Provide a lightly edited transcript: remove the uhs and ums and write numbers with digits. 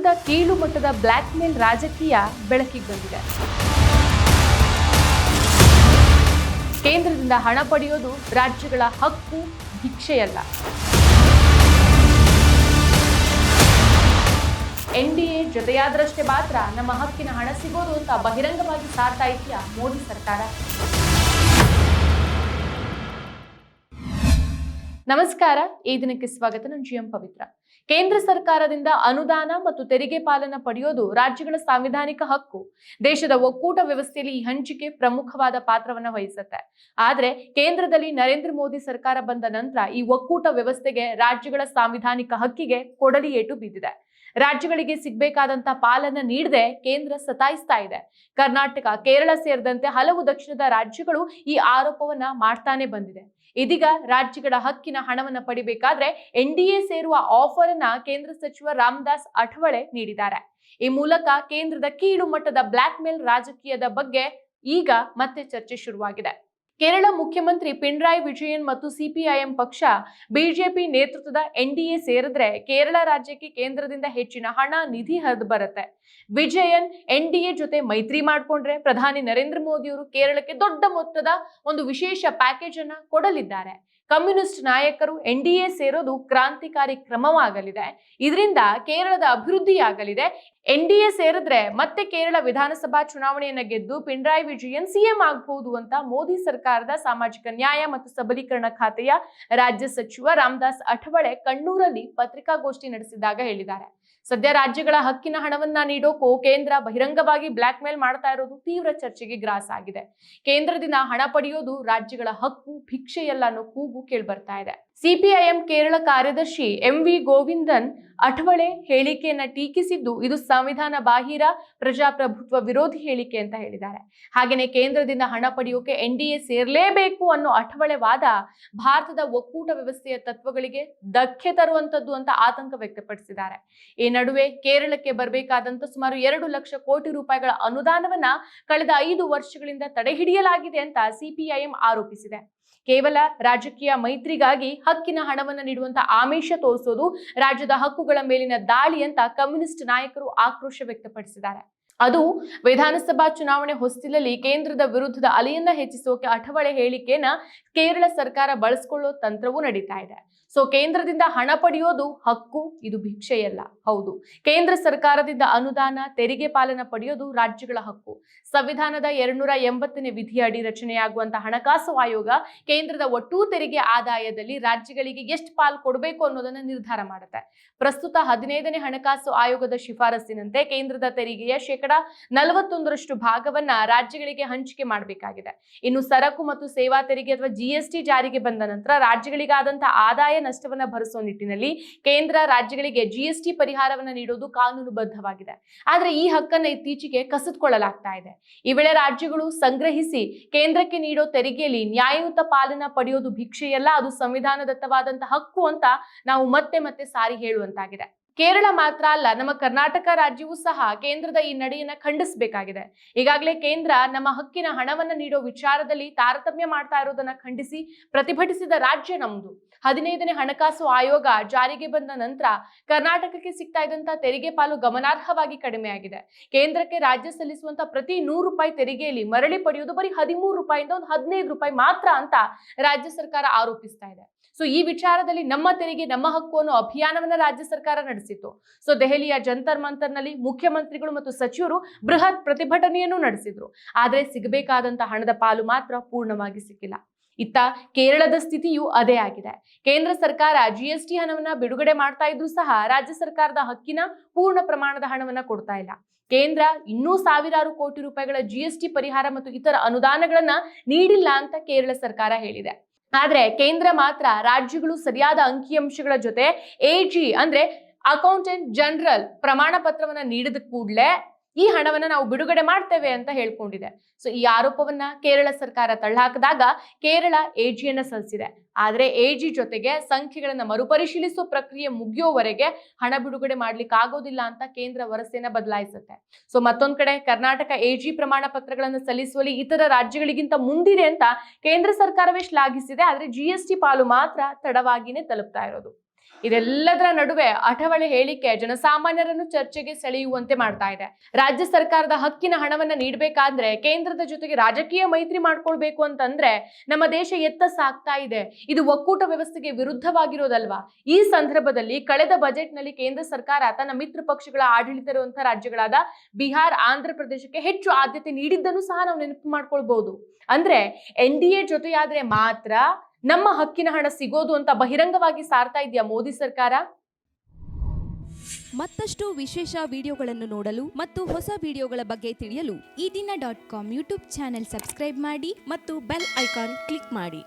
ಕೇಂದ್ರದ ಕೀಳು ಮಟ್ಟದ ಬ್ಲ್ಯಾಕ್ ಮೇಲ್ ರಾಜಕೀಯ ಬೆಳಕಿಗೆ ಬಂದಿದೆ. ಕೇಂದ್ರದಿಂದ ಹಣ ಪಡೆಯೋದು ರಾಜ್ಯಗಳ ಹಕ್ಕು, ಭಿಕ್ಷೆಯಲ್ಲ. NDA ಜೊತೆಯಾದ್ರಷ್ಟೇ ಮಾತ್ರ ನಮ್ಮ ಹಕ್ಕಿನ ಹಣ ಸಿಗೋದು ಅಂತ ಬಹಿರಂಗವಾಗಿ ಸಾರ್ತಾ ಇದೆಯಾ ಮೋದಿ ಸರ್ಕಾರ? ನಮಸ್ಕಾರ, ಈ ದಿನಕ್ಕೆ ಸ್ವಾಗತ. ನಾನು GM ಪವಿತ್ರ. ಕೇಂದ್ರ ಸರ್ಕಾರದಿಂದ ಅನುದಾನ ಮತ್ತು ತೆರಿಗೆ ಪಾಲನ ಪಡೆಯೋದು ರಾಜ್ಯಗಳ ಸಾಂವಿಧಾನಿಕ ಹಕ್ಕು. ದೇಶದ ಒಕ್ಕೂಟ ವ್ಯವಸ್ಥೆಯಲ್ಲಿ ಈ ಹಂಚಿಕೆ ಪ್ರಮುಖವಾದ ಪಾತ್ರವನ್ನು ವಹಿಸುತ್ತೆ. ಆದ್ರೆ ಕೇಂದ್ರದಲ್ಲಿ ನರೇಂದ್ರ ಮೋದಿ ಸರ್ಕಾರ ಬಂದ ನಂತರ ಈ ಒಕ್ಕೂಟ ವ್ಯವಸ್ಥೆಗೆ ರಾಜ್ಯಗಳ ಸಾಂವಿಧಾನಿಕ ಹಕ್ಕಿಗೆ ಕೊಡಲಿ ಏಟು ಬಿದ್ದಿದೆ. ರಾಜ್ಯಗಳಿಗೆ ಸಿಗಬೇಕಾದಂತ ಪಾಲನ ನೀಡದೆ ಕೇಂದ್ರ ಸತಾಯಿಸ್ತಾ ಇದೆ. ಕರ್ನಾಟಕ, ಕೇರಳ ಸೇರಿದಂತೆ ಹಲವು ದಕ್ಷಿಣದ ರಾಜ್ಯಗಳು ಈ ಆರೋಪವನ್ನ ಮಾಡ್ತಾನೆ ಬಂದಿದೆ. ಇದೀಗ ರಾಜ್ಯಗಳ ಹಕ್ಕಿನ ಹಣವನ್ನ ಪಡಿಬೇಕಾದ್ರೆ NDA ಸೇರುವ ಆಫರ್ ಅನ್ನ ಕೇಂದ್ರ ಸಚಿವ ರಾಮದಾಸ್ ಅಠವಳೆ ನೀಡಿದ್ದಾರೆ. ಈ ಮೂಲಕ ಕೇಂದ್ರದ ಕೀಳು ಮಟ್ಟದ ಬ್ಲ್ಯಾಕ್ ಮೇಲ್ ರಾಜಕೀಯದ ಬಗ್ಗೆ ಈಗ ಮತ್ತೆ ಚರ್ಚೆ ಶುರುವಾಗಿದೆ. ಕೇರಳ ಮುಖ್ಯಮಂತ್ರಿ ಪಿಣರಾಯಿ ವಿಜಯನ್ ಮತ್ತು CPIM ಪಕ್ಷ ಬಿಜೆಪಿ ನೇತೃತ್ವದ NDA ಸೇರಿದ್ರೆ ಕೇರಳ ರಾಜ್ಯಕ್ಕೆ ಕೇಂದ್ರದಿಂದ ಹೆಚ್ಚಿನ ಹಣ, ನಿಧಿ ಹರಿದು ಬರುತ್ತೆ. ವಿಜಯನ್ NDA ಜೊತೆ ಮೈತ್ರಿ ಮಾಡಿಕೊಂಡ್ರೆ ಪ್ರಧಾನಿ ನರೇಂದ್ರ ಮೋದಿ ಅವರು ಕೇರಳಕ್ಕೆ ದೊಡ್ಡ ಮೊತ್ತದ ಒಂದು ವಿಶೇಷ ಪ್ಯಾಕೇಜ್ ಅನ್ನ ಕೊಡಲಿದ್ದಾರೆ. ಕಮ್ಯುನಿಸ್ಟ್ ನಾಯಕರು NDA ಸೇರೋದು ಕ್ರಾಂತಿಕಾರಿ ಕ್ರಮವಾಗಲಿದೆ. ಇದರಿಂದ ಕೇರಳದ ಅಭಿವೃದ್ಧಿಯಾಗಲಿದೆ. NDA ಸೇರಿದ್ರೆ ಮತ್ತೆ ಕೇರಳ ವಿಧಾನಸಭಾ ಚುನಾವಣೆಯನ್ನ ಗೆದ್ದು ಪಿಣರಾಯಿ ವಿಜಯನ್ CM ಆಗಬಹುದು ಅಂತ ಮೋದಿ ಸರ್ಕಾರದ ಸಾಮಾಜಿಕ ನ್ಯಾಯ ಮತ್ತು ಸಬಲೀಕರಣ ಖಾತೆಯ ರಾಜ್ಯ ಸಚಿವ ರಾಮದಾಸ್ ಅಠವಳೆ ಕಣ್ಣೂರಲ್ಲಿ ಪತ್ರಿಕಾಗೋಷ್ಠಿ ನಡೆಸಿದಾಗ ಹೇಳಿದ್ದಾರೆ. ಸದ್ಯ ರಾಜ್ಯಗಳ ಹಕ್ಕಿನ ಹಣವನ್ನ ನೀಡೋಕು ಕೇಂದ್ರ ಬಹಿರಂಗವಾಗಿ ಬ್ಲ್ಯಾಕ್ ಮೇಲ್ ಮಾಡ್ತಾ ಇರೋದು ತೀವ್ರ ಚರ್ಚೆಗೆ ಗ್ರಾಸ ಆಗಿದೆ. ಕೇಂದ್ರದಿಂದ ಹಣ ಪಡೆಯೋದು ರಾಜ್ಯಗಳ ಹಕ್ಕು, ಭಿಕ್ಷೆಯಲ್ಲ ಅನ್ನೋ ಕೂಗು ಕೇಳ್ಬರ್ತಾ ಇದೆ. CPIM ಕೇರಳ ಕಾರ್ಯದರ್ಶಿ MV ಗೋವಿಂದನ್ ಅಠವಳೆ ಹೇಳಿಕೆಯನ್ನ ಟೀಕಿಸಿದ್ದು ಇದು ಸಂವಿಧಾನ ಬಾಹಿರ, ಪ್ರಜಾಪ್ರಭುತ್ವ ವಿರೋಧಿ ಹೇಳಿಕೆ ಅಂತ ಹೇಳಿದ್ದಾರೆ. ಹಾಗೇನೆ ಕೇಂದ್ರದಿಂದ ಹಣ ಪಡೆಯೋಕೆ NDA ಸೇರ್ಲೇಬೇಕು ಅನ್ನೋ ಅಠವಳೆ ವಾದ ಭಾರತದ ಒಕ್ಕೂಟ ವ್ಯವಸ್ಥೆಯ ತತ್ವಗಳಿಗೆ ಧಕ್ಕೆ ತರುವಂತದ್ದು ಅಂತ ಆತಂಕ ವ್ಯಕ್ತಪಡಿಸಿದ್ದಾರೆ. ಈ ನಡುವೆ ಕೇರಳಕ್ಕೆ ಬರಬೇಕಾದಂತ ಸುಮಾರು 2 ಲಕ್ಷ ಕೋಟಿ ರೂಪಾಯಿಗಳ ಅನುದಾನವನ್ನ ಕಳೆದ 5 ವರ್ಷಗಳಿಂದ ತಡೆಹಿಡಿಯಲಾಗಿದೆ ಅಂತ CPIM ಆರೋಪಿಸಿದೆ. ಕೇವಲ ರಾಜಕೀಯ ಮೈತ್ರಿಗಾಗಿ ಹಕ್ಕಿನ ಹಣವನ್ನು ನೀಡುವಂತ ಆಮಿಷ ತೋರಿಸೋದು ರಾಜ್ಯದ ಹಕ್ಕುಗಳ ಮೇಲಿನ ದಾಳಿ ಅಂತ ಕಮ್ಯುನಿಸ್ಟ್ ನಾಯಕರು ಆಕ್ರೋಶ ವ್ಯಕ್ತಪಡಿಸಿದ್ದಾರೆ. ಅದು ವಿಧಾನಸಭಾ ಚುನಾವಣೆ ಹೊಸ್ತಿಲಲ್ಲಿ ಕೇಂದ್ರದ ವಿರುದ್ಧದ ಅಲೆಯನ್ನ ಹೆಚ್ಚಿಸೋಕೆ ಅಠವಳೆ ಹೇಳಿಕೆಯನ್ನ ಕೇರಳ ಸರ್ಕಾರ ಬಳಸಿಕೊಳ್ಳೋ ತಂತ್ರವೂ ನಡೀತಾ ಇದೆ. ಸೊ ಕೇಂದ್ರದಿಂದ ಹಣ ಪಡೆಯೋದು ಹಕ್ಕು, ಇದು ಭಿಕ್ಷೆಯಲ್ಲ. ಹೌದು, ಕೇಂದ್ರ ಸರ್ಕಾರದಿಂದ ಅನುದಾನ, ತೆರಿಗೆ ಪಾಲನ ಪಡೆಯೋದು ರಾಜ್ಯಗಳ ಹಕ್ಕು. ಸಂವಿಧಾನದ 280ನೇ ವಿಧಿಯ ಅಡಿ ರಚನೆಯಾಗುವಂತಹ ಹಣಕಾಸು ಆಯೋಗ ಕೇಂದ್ರದ ಒಟ್ಟು ತೆರಿಗೆ ಆದಾಯದಲ್ಲಿ ರಾಜ್ಯಗಳಿಗೆ ಎಷ್ಟು ಪಾಲು ಕೊಡಬೇಕು ಅನ್ನೋದನ್ನ ನಿರ್ಧಾರ ಮಾಡುತ್ತೆ. ಪ್ರಸ್ತುತ 15ನೇ ಹಣಕಾಸು ಆಯೋಗದ ಶಿಫಾರಸ್ಸಿನಂತೆ ಕೇಂದ್ರದ ತೆರಿಗೆಯ 41% ಭಾಗವನ್ನ ರಾಜ್ಯಗಳಿಗೆ ಹಂಚಿಕೆ ಮಾಡಬೇಕಾಗಿದೆ. ಇನ್ನು ಸರಕು ಮತ್ತು ಸೇವಾ ತೆರಿಗೆ ಅಥವಾ GST ಜಾರಿಗೆ ಬಂದ ನಂತರ ರಾಜ್ಯಗಳಿಗಾದಂತಹ ಆದಾಯ ನಷ್ಟವನ್ನ ಭರಿಸುವ ನಿಟ್ಟಿನಲ್ಲಿ ಕೇಂದ್ರ ರಾಜ್ಯಗಳಿಗೆ GST ಪರಿಹಾರವನ್ನ ನೀಡೋದು ಕಾನೂನುಬದ್ಧವಾಗಿದೆ. ಆದ್ರೆ ಈ ಹಕ್ಕನ್ನ ಇತ್ತೀಚೆಗೆ ಕಸಿದುಕೊಳ್ಳಲಾಗ್ತಾ ಇದೆ. ಈ ವೇಳೆ ರಾಜ್ಯಗಳು ಸಂಗ್ರಹಿಸಿ ಕೇಂದ್ರಕ್ಕೆ ನೀಡೋ ತೆರಿಗೆಯಲ್ಲಿ ನ್ಯಾಯಯುತ ಪಾಲನ ಪಡೆಯೋದು ಭಿಕ್ಷೆಯಲ್ಲ, ಅದು ಸಂವಿಧಾನದತ್ತವಾದಂತಹ ಹಕ್ಕು ಅಂತ ನಾವು ಮತ್ತೆ ಮತ್ತೆ ಸಾರಿ ಹೇಳುವಂತಾಗಿದೆ. ಕೇರಳ ಮಾತ್ರ ಅಲ್ಲ, ನಮ್ಮ ಕರ್ನಾಟಕ ರಾಜ್ಯವೂ ಸಹ ಕೇಂದ್ರದ ಈ ನಡೆಯನ್ನ ಖಂಡಿಸಬೇಕಾಗಿದೆ. ಈಗಾಗಲೇ ಕೇಂದ್ರ ನಮ್ಮ ಹಕ್ಕಿನ ಹಣವನ್ನ ನೀಡೋ ವಿಚಾರದಲ್ಲಿ ತಾರತಮ್ಯ ಮಾಡ್ತಾ ಇರೋದನ್ನ ಖಂಡಿಸಿ ಪ್ರತಿಭಟಿಸಿದ ರಾಜ್ಯ ನಮ್ದು. 15ನೇ ಹಣಕಾಸು ಆಯೋಗ ಜಾರಿಗೆ ಬಂದ ನಂತರ ಕರ್ನಾಟಕಕ್ಕೆ ಸಿಗ್ತಾ ಇದ್ದಂತ ತೆರಿಗೆ ಪಾಲು ಗಮನಾರ್ಹವಾಗಿ ಕಡಿಮೆ ಆಗಿದೆ. ಕೇಂದ್ರಕ್ಕೆ ರಾಜ್ಯ ಸಲ್ಲಿಸುವಂತ ಪ್ರತಿ 100 ರೂಪಾಯಿ ತೆರಿಗೆಯಲ್ಲಿ ಮರಳಿ ಪಡೆಯುವುದು ಬರೀ 13 ರೂಪಾಯಿಂದ ಒಂದು 15 ರೂಪಾಯಿ ಮಾತ್ರ ಅಂತ ರಾಜ್ಯ ಸರ್ಕಾರ ಆರೋಪಿಸ್ತಾ ಇದೆ. ಸೊ ಈ ವಿಚಾರದಲ್ಲಿ ನಮ್ಮ ತೆರಿಗೆ ನಮ್ಮ ಹಕ್ಕು ಅನ್ನೋ ಅಭಿಯಾನವನ್ನ ರಾಜ್ಯ ಸರ್ಕಾರ ನಡೆಸಿತ್ತು. ಸೊ ದೆಹಲಿಯ ಜಂತರ್ ಮಂತರ್ನಲ್ಲಿ ಮುಖ್ಯಮಂತ್ರಿಗಳು ಮತ್ತು ಸಚಿವರು ಬೃಹತ್ ಪ್ರತಿಭಟನೆಯನ್ನು ನಡೆಸಿದ್ರು. ಆದ್ರೆ ಸಿಗಬೇಕಾದಂತ ಹಣದ ಪಾಲು ಮಾತ್ರ ಪೂರ್ಣವಾಗಿ ಸಿಕ್ಕಿಲ್ಲ. ಇತ್ತ ಕೇರಳದ ಸ್ಥಿತಿಯೂ ಅದೇ ಆಗಿದೆ. ಕೇಂದ್ರ ಸರ್ಕಾರ GST ಹಣವನ್ನ ಬಿಡುಗಡೆ ಮಾಡ್ತಾ ಇದ್ರು ಸಹ ರಾಜ್ಯ ಸರ್ಕಾರದ ಹಕ್ಕಿನ ಪೂರ್ಣ ಪ್ರಮಾಣದ ಹಣವನ್ನ ಕೊಡ್ತಾ ಇಲ್ಲ. ಕೇಂದ್ರ ಇನ್ನೂ ಸಾವಿರಾರು ಕೋಟಿ ರೂಪಾಯಿಗಳ GST ಪರಿಹಾರ ಮತ್ತು ಇತರ ಅನುದಾನಗಳನ್ನ ನೀಡಿಲ್ಲ ಅಂತ ಕೇರಳ ಸರ್ಕಾರ ಹೇಳಿದೆ. ಆದ್ರೆ ಕೇಂದ್ರ ಮಾತ್ರ ರಾಜ್ಯಗಳು ಸರಿಯಾದ ಅಂಕಿಅಂಶಗಳ ಜೊತೆ AG ಅಂದ್ರೆ ಅಕೌಂಟೆಂಟ್ ಜನರಲ್ ಪ್ರಮಾಣ ಪತ್ರವನ್ನ ನೀಡಿದ ಕೂಡಲೇ ಈ ಹಣವನ್ನ ನಾವು ಬಿಡುಗಡೆ ಮಾಡ್ತೇವೆ ಅಂತ ಹೇಳ್ಕೊಂಡಿದೆ. ಸೊ ಈ ಆರೋಪವನ್ನ ಕೇರಳ ಸರ್ಕಾರ ತಳ್ಳಹಾಕಿದಾಗ ಕೇರಳ AGಯನ್ನ ಸಲ್ಲಿಸಿದೆ. ಆದ್ರೆ AG ಜೊತೆಗೆ ಸಂಖ್ಯೆಗಳನ್ನ ಮರುಪರಿಶೀಲಿಸುವ ಪ್ರಕ್ರಿಯೆ ಮುಗಿಯೋವರೆಗೆ ಹಣ ಬಿಡುಗಡೆ ಮಾಡ್ಲಿಕ್ಕೆ ಆಗೋದಿಲ್ಲ ಅಂತ ಕೇಂದ್ರ ವರಸೆಯನ್ನ ಬದಲಾಯಿಸುತ್ತೆ. ಸೊ ಮತ್ತೊಂದ್ ಕಡೆ ಕರ್ನಾಟಕ AG ಪ್ರಮಾಣ ಪತ್ರಗಳನ್ನು ಸಲ್ಲಿಸುವಲ್ಲಿ ಇತರ ರಾಜ್ಯಗಳಿಗಿಂತ ಮುಂದಿದೆ ಅಂತ ಕೇಂದ್ರ ಸರ್ಕಾರವೇ ಶ್ಲಾಘಿಸಿದೆ. ಆದ್ರೆ GST ಪಾಲು ಮಾತ್ರ ತಡವಾಗಿನೇ ತಲುಪ್ತಾ ಇರೋದು. ಇದೆಲ್ಲದರ ನಡುವೆ ಅಠವಳೆ ಹೇಳಿಕೆ ಜನಸಾಮಾನ್ಯರನ್ನು ಚರ್ಚೆಗೆ ಸೆಳೆಯುವಂತೆ ಮಾಡ್ತಾ ಇದೆ. ರಾಜ್ಯ ಸರ್ಕಾರದ ಹಕ್ಕಿನ ಹಣವನ್ನ ನೀಡಬೇಕಾದ್ರೆ ಕೇಂದ್ರದ ಜೊತೆಗೆ ರಾಜಕೀಯ ಮೈತ್ರಿ ಮಾಡ್ಕೊಳ್ಬೇಕು ಅಂತಂದ್ರೆ ನಮ್ಮ ದೇಶ ಎತ್ತ ಸಾಗ್ತಾ ಇದೆ. ಇದು ಒಕ್ಕೂಟ ವ್ಯವಸ್ಥೆಗೆ ವಿರುದ್ಧವಾಗಿರೋದಲ್ವಾ? ಈ ಸಂದರ್ಭದಲ್ಲಿ ಕಳೆದ ಬಜೆಟ್ ನಲ್ಲಿ ಕೇಂದ್ರ ಸರ್ಕಾರ ತನ್ನ ಮಿತ್ರ ಪಕ್ಷಗಳ ಆಡಳಿತ ಇರುವಂತಹ ರಾಜ್ಯಗಳಾದ ಬಿಹಾರ್, ಆಂಧ್ರ ಪ್ರದೇಶಕ್ಕೆ ಹೆಚ್ಚು ಆದ್ಯತೆ ನೀಡಿದ್ದನ್ನು ಸಹ ನಾವು ನೆನಪು ಮಾಡ್ಕೊಳ್ಬಹುದು. ಅಂದ್ರೆ NDA ಜೊತೆಯಾದ್ರೆ ಮಾತ್ರ ನಮ್ಮ ಹಕ್ಕಿನ ಹಣ ಸಿಗೋದು ಅಂತ ಬಹಿರಂಗವಾಗಿ ಸಾರ್ತಾ ಇದೆಯಾ ಮೋದಿ ಸರ್ಕಾರ? ಮತ್ತಷ್ಟು ವಿಶೇಷ ವಿಡಿಯೋಗಳನ್ನು ನೋಡಲು ಮತ್ತು ಹೊಸ ವಿಡಿಯೋಗಳ ಬಗ್ಗೆ ತಿಳಿಯಲು ಈ ದಿನ .com ಯೂಟ್ಯೂಬ್ ಚಾನೆಲ್ ಸಬ್ಸ್ಕ್ರೈಬ್ ಮಾಡಿ ಮತ್ತು ಬೆಲ್ ಐಕಾನ್ ಕ್ಲಿಕ್ ಮಾಡಿ.